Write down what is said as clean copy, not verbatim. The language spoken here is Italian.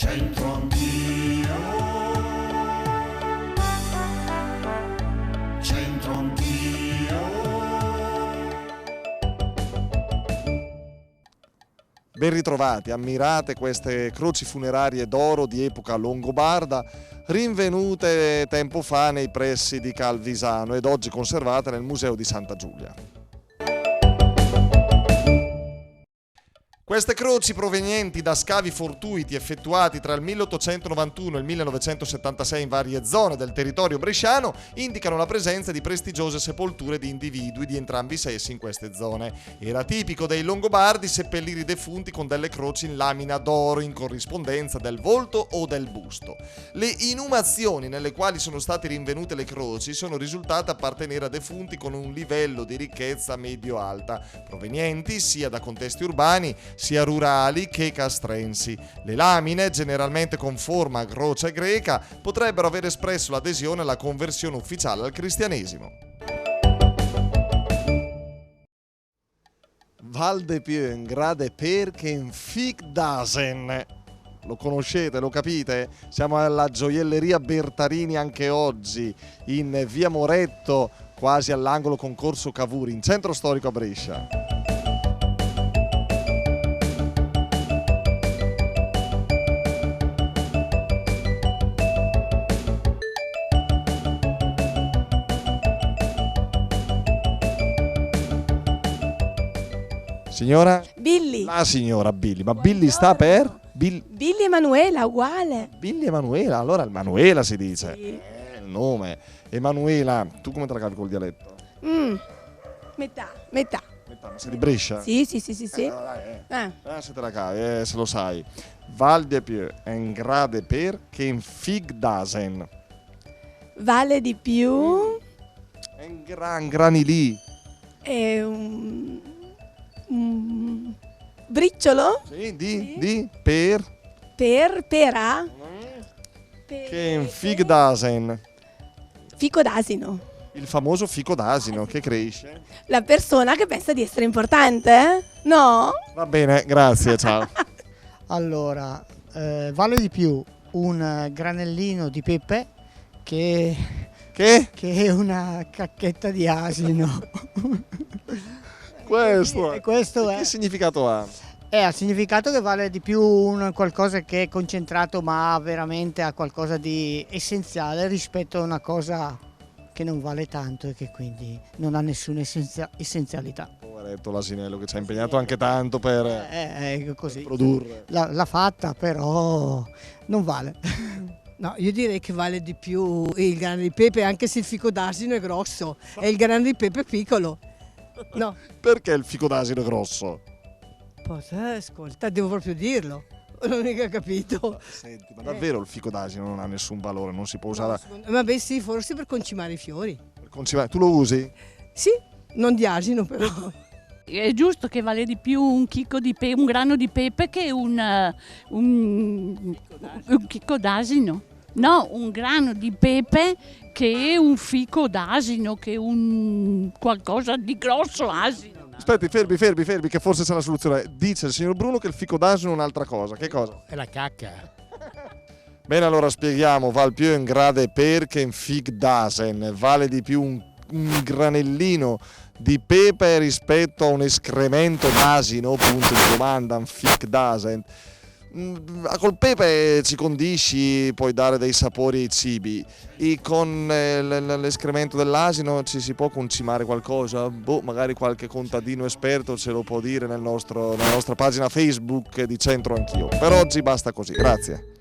Centro anch'io, centro anch'io. Ben ritrovati, ammirate queste croci funerarie d'oro di epoca longobarda, rinvenute tempo fa nei pressi di Calvisano ed oggi conservate nel Museo di Santa Giulia. Queste croci provenienti da scavi fortuiti effettuati tra il 1891 e il 1976 in varie zone del territorio bresciano indicano la presenza di prestigiose sepolture di individui di entrambi i sessi in queste zone. Era tipico dei Longobardi seppellire i defunti con delle croci in lamina d'oro in corrispondenza del volto o del busto. Le inumazioni nelle quali sono state rinvenute le croci sono risultate appartenere a defunti con un livello di ricchezza medio-alta, provenienti sia da contesti urbani sia rurali che castrensi. Le lamine, generalmente con forma a croce greca, potrebbero aver espresso l'adesione alla conversione ufficiale al cristianesimo. Val de Pieu, in grade perché in Figdasen. Lo conoscete, lo capite? Siamo alla gioielleria Bertarini anche oggi, in via Moretto, quasi all'angolo con Corso Cavour, in centro storico a Brescia. Signora? Billy. La signora Billy, ma Billy sta per? Billy Emanuela, uguale. Billy Emanuela, allora il Manuela si dice. Sì. Il nome. Emanuela, tu come te la cavi col dialetto? Metà. Ma sei di Brescia? Sì. Allora dai, se te la cavi, se lo sai. Val de Pieu, en grade per che in Figdasen. Vale di più. En grani lì. È un briciolo. Sì, di per Pera. che in Figdasen. Fico d'asino. Il famoso fico d'asino che cresce. La persona che pensa di essere importante? No? Va bene, grazie, ciao. Allora, vale di più un granellino di pepe che è una cacchetta di asino. Questo, E questo che significato ha? ha significato che vale di più un qualcosa che è concentrato ma veramente ha qualcosa di essenziale rispetto a una cosa che non vale tanto e che quindi non ha nessuna essenzialità. Poveretto l'asinello che ci ha impegnato anche tanto per Così. produrre. L'ha fatta, però non vale. No, io direi che vale di più il grano di pepe, anche se il fico d'asino è grosso e il grano di pepe è piccolo. No, Perché il fico d'asino è grosso? ascolta, devo proprio dirlo. Non ho mica capito. Senti, ma davvero il fico d'asino non ha nessun valore, non si può usare Vabbè sì, forse per concimare i fiori. per concimare. Tu lo usi? Sì, non di asino però. È giusto che vale di più un grano di pepe che un chicco d'asino. No, un grano di pepe che un fico d'asino, che un qualcosa di grosso asino. Aspetti, fermi, che forse c'è una soluzione. Dice il signor Bruno che il fico d'asino è un'altra cosa. Che cosa? È la cacca. Bene, allora spieghiamo. Val più in grade perché in Figdasen. Vale di più un granellino di pepe rispetto a un escremento d'asino, punto di domanda, un Figdasen. Col pepe ci condisci, puoi dare dei sapori ai cibi e con l'escremento dell'asino ci si può concimare qualcosa? Magari qualche contadino esperto ce lo può dire nella nostra pagina Facebook di Centro Anch'io. Per oggi basta così, grazie.